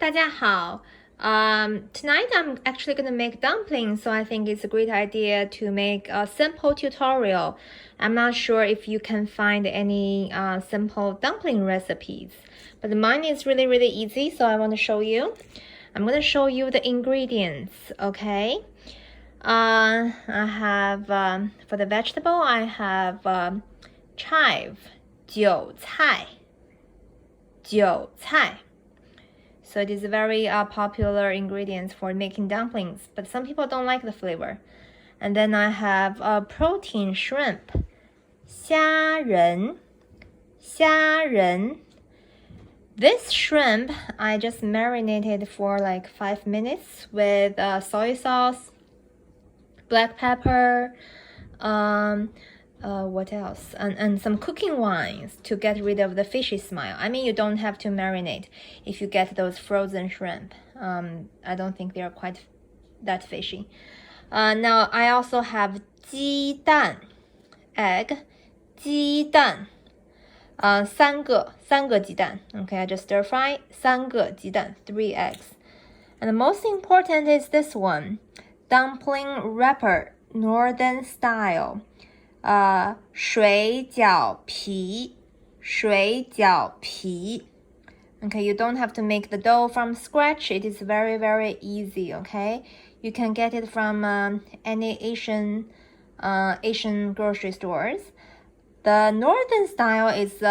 大家好. Tonight I'm actually gonna make dumplings, so I think it's a great idea to make a simple tutorial. I'm not sure if you can find any simple dumpling recipes, but mine is really easy, so I want to show you. I'm gonna show you the ingredients, okay? I have, for the vegetable, I have chive, 韭菜. So it is a very popular ingredient for making dumplings, but some people don't like the flavor. And then I have protein shrimp, 虾仁. This shrimp I just marinated for like 5 minutes with soy sauce, black pepper, what else? And some cooking wines to get rid of the fishy smell. I mean, you don't have to marinate if you get those frozen shrimp. I don't think they are quite that fishy. Now I also have 鸡蛋, egg, 鸡蛋. 三个鸡蛋. Okay, I just stir fry 三个鸡蛋, 3 eggs. And the most important is this one, dumpling wrapper, northern style. 水饺皮. Okay, you don't have to make the dough from scratch. It is very easy, okay? You can get it from any Asian grocery stores. The northern style is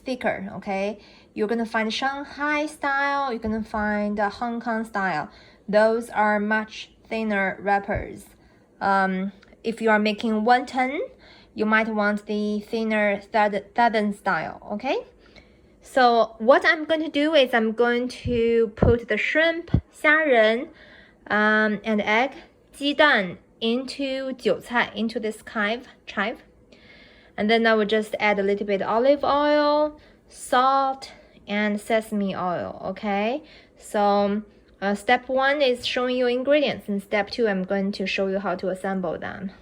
thicker, okay? You're gonna find Shanghai style, you're gonna find Hong Kong style. Those are much thinner wrappers. If you are making wonton, you might want the thinner southern style, okay? So what I'm going to do is I'm going to put the shrimp, 虾仁, and egg, 鸡蛋, into 韭菜, into this chive. And then I will just add a little bit olive oil, salt, and sesame oil, okay? So step 1 is showing you ingredients, and step 2 I'm going to show you how to assemble them.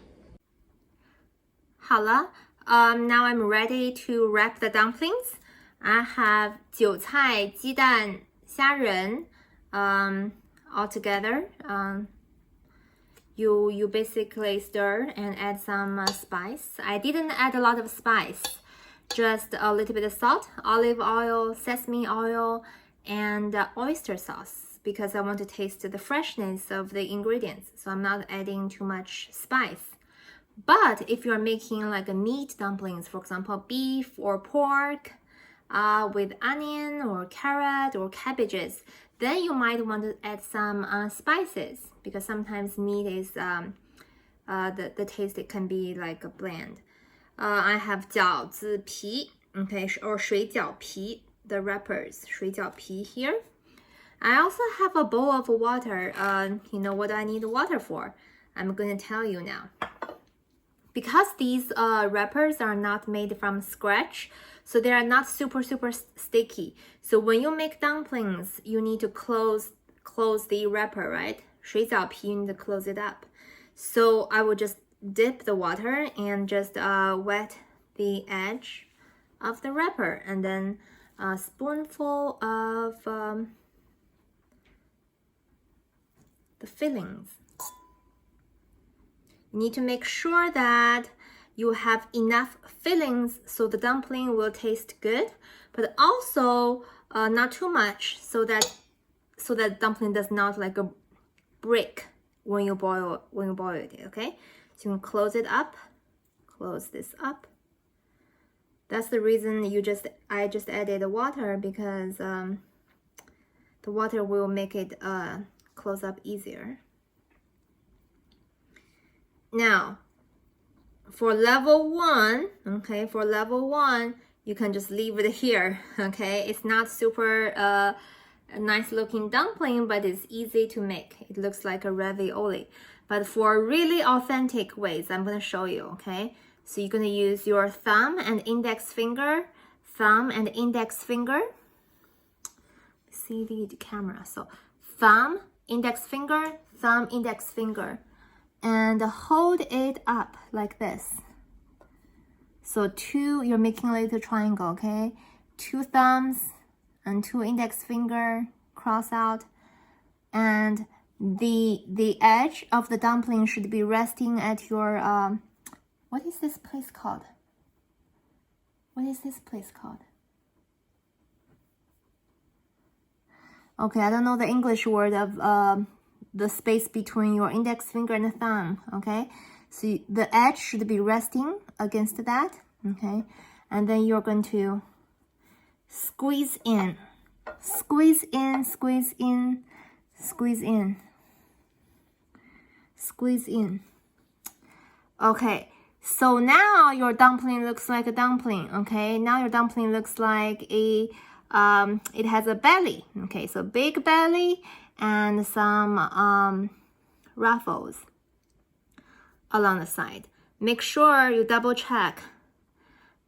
好了, now I'm ready to wrap the dumplings. I have 韭菜, 鸡蛋, 虾仁, all together. You basically stir and add some spice. I didn't add a lot of spice, just a little bit of salt, olive oil, sesame oil, and oyster sauce, because I want to taste the freshness of the ingredients, so I'm not adding too much spice. But if you're making like a meat dumplings, for example, beef or pork, with onion or carrot or cabbages, then you might want to add some spices, because sometimes meat is the taste, it can be like a blend. I have 饺子皮, okay, or 水饺皮, the wrappers, 水饺皮 here. I also have a bowl of water. You know what I need water for? I'm going to tell you now. Because these wrappers are not made from scratch, so they are not super sticky. So when you make dumplings, you need to close the wrapper, right? 水饺皮, you need to close it up. So I will just dip the water and just wet the edge of the wrapper, and then a spoonful of the fillings. You need to make sure that you have enough fillings so the dumpling will taste good, but also not too much, so that dumpling does not like a break when you boil it, okay? So you can close it up, close this up. That's the reason I just added water, because the water will make it close up easier. Now, for level 1, okay, you can just leave it here, okay? It's not super a nice looking dumpling, but it's easy to make. It looks like a ravioli. But for really authentic ways, I'm going to show you, okay? So you're going to use your thumb and index finger. See the camera. So thumb, index finger, and hold it up like this. So you're making a little triangle, okay? 2 thumbs and 2 index finger cross out, and the edge of the dumpling should be resting at your what is this place called? What is this place called? Okay, I don't know the English word of the space between your index finger and the thumb. Okay, so the edge should be resting against that. Okay, and then you're going to squeeze in, squeeze in, squeeze in, squeeze in, squeeze in. Okay, so now your dumpling looks like a dumpling. Okay, now your dumpling looks like a it has a belly. Okay, so big belly and some ruffles along the side. Make sure you double check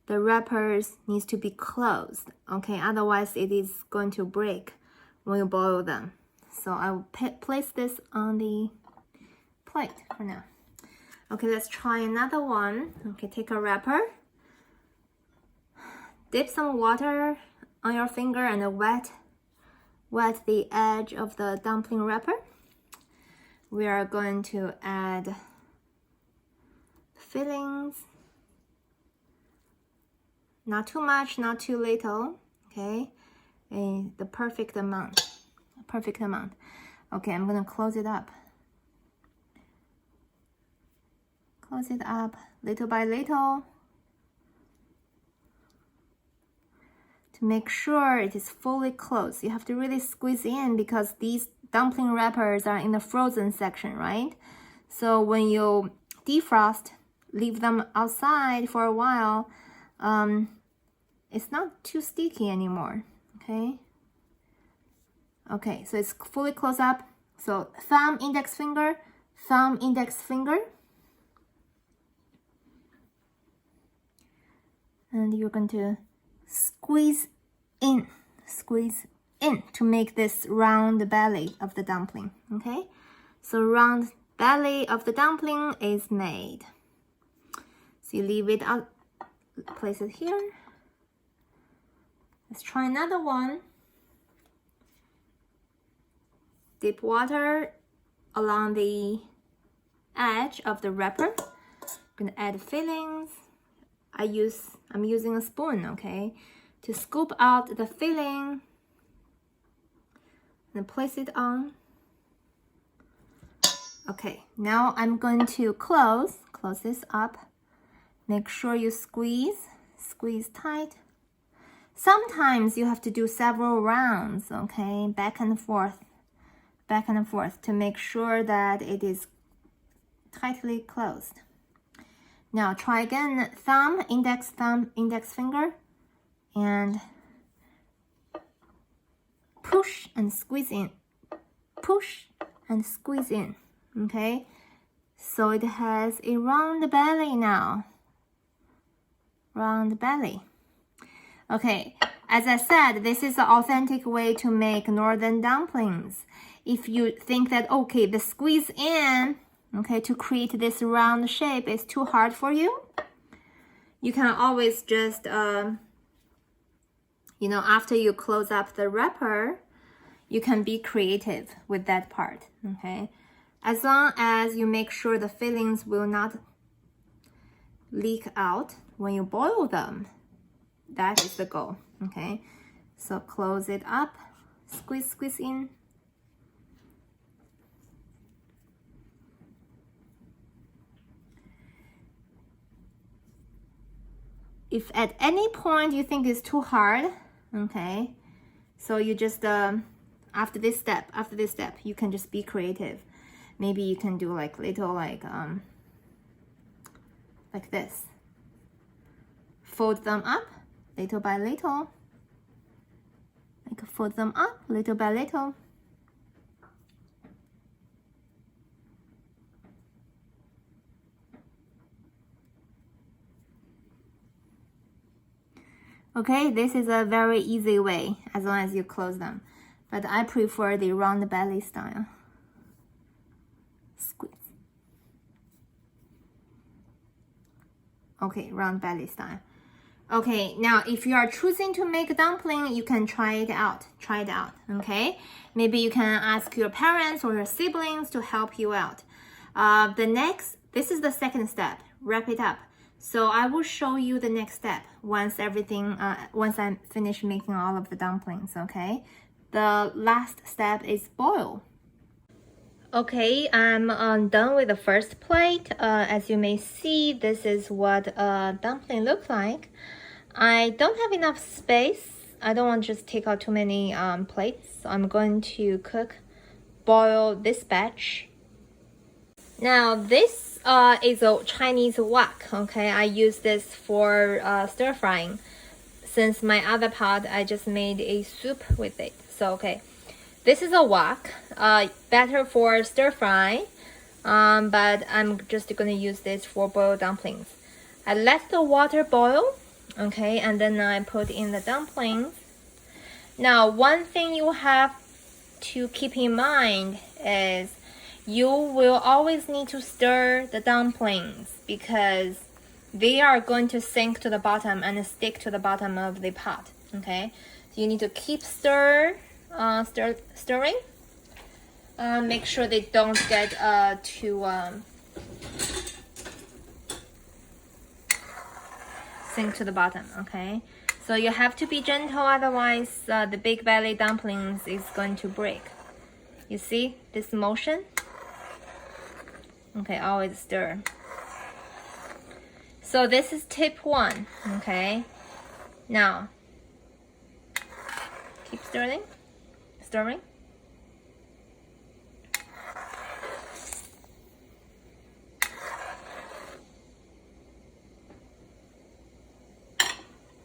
the wrappers needs to be closed. Okay, otherwise it is going to break when you boil them. So I will place this on the plate for now. Okay, let's try another one. Okay, take a wrapper, dip some water on your finger and wet the edge of the dumpling wrapper. We are going to add fillings. Not too much, not too little. Okay, the perfect amount. Perfect amount. Okay, I'm gonna close it up. Close it up little by little to make sure it is fully closed. You have to really squeeze in because these dumpling wrappers are in the frozen section, right? So when you defrost, leave them outside for a while, it's not too sticky anymore. Okay. Okay, so it's fully closed up. So thumb, index finger, thumb, index finger. And you're going to squeeze in to make this round belly of the dumpling. Okay, so round belly of the dumpling is made. So you leave it out, place it here. Let's try another one. Dip water along the edge of the wrapper. I'm gonna add fillings. I'm using a spoon, okay, to scoop out the filling and place it on. Okay, now I'm going to close this up. Make sure you squeeze tight. Sometimes you have to do several rounds, okay, back and forth to make sure that it is tightly closed. Now try again, thumb, index finger, and push and squeeze in. Push and squeeze in, okay? So it has a round belly now. Round belly. Okay, as I said, this is the authentic way to make northern dumplings. If you think that, okay, the squeeze in, okay, to create this round shape is too hard for you, you can always just, after you close up the wrapper, you can be creative with that part, okay? As long as you make sure the fillings will not leak out when you boil them, that is the goal, okay? So close it up, squeeze in. If at any point you think it's too hard, okay, so you just, after this step, you can just be creative. Maybe you can do like little, like this. Fold them up little by little. Like fold them up little by little. Okay, this is a very easy way as long as you close them. But I prefer the round belly style. Squeeze. Okay, round belly style. Okay, now if you are choosing to make a dumpling, you can try it out. Try it out, okay? Maybe you can ask your parents or your siblings to help you out. This is the second step, wrap it up. So I will show you the next step once I finish making all of the dumplings, okay? The last step is boil. Okay, I'm done with the first plate. As you may see, this is what a dumpling looks like. I don't have enough space. I don't want to just take out too many plates. So I'm going to boil this batch. Now this is a Chinese wok, okay? I use this for stir frying. Since my other pot, I just made a soup with it. So, okay. This is a wok, better for stir fry, but I'm just gonna use this for boiled dumplings. I let the water boil, okay, and then I put in the dumplings. Now, one thing you have to keep in mind is you will always need to stir the dumplings because they are going to sink to the bottom and stick to the bottom of the pot, okay? So you need to keep stirring. Make sure they don't get too sink to the bottom, okay? So you have to be gentle, otherwise the big belly dumplings is going to break. You see this motion? Okay, always stir. So this is tip 1, okay? Now, keep stirring.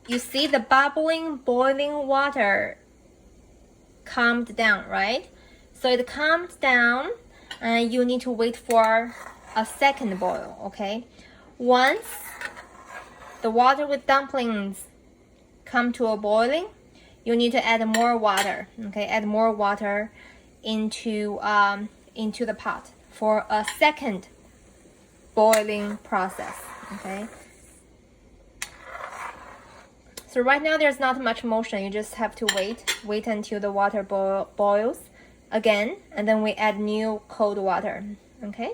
You see the boiling water calmed down, right? So it calmed down and you need to wait for a second boil, okay? Once the water with dumplings come to a boiling, you need to add more water, okay? Add more water into the pot for a second boiling process, okay? So right now there's not much motion. You just have to wait until the water boils again, and then we add new cold water, okay?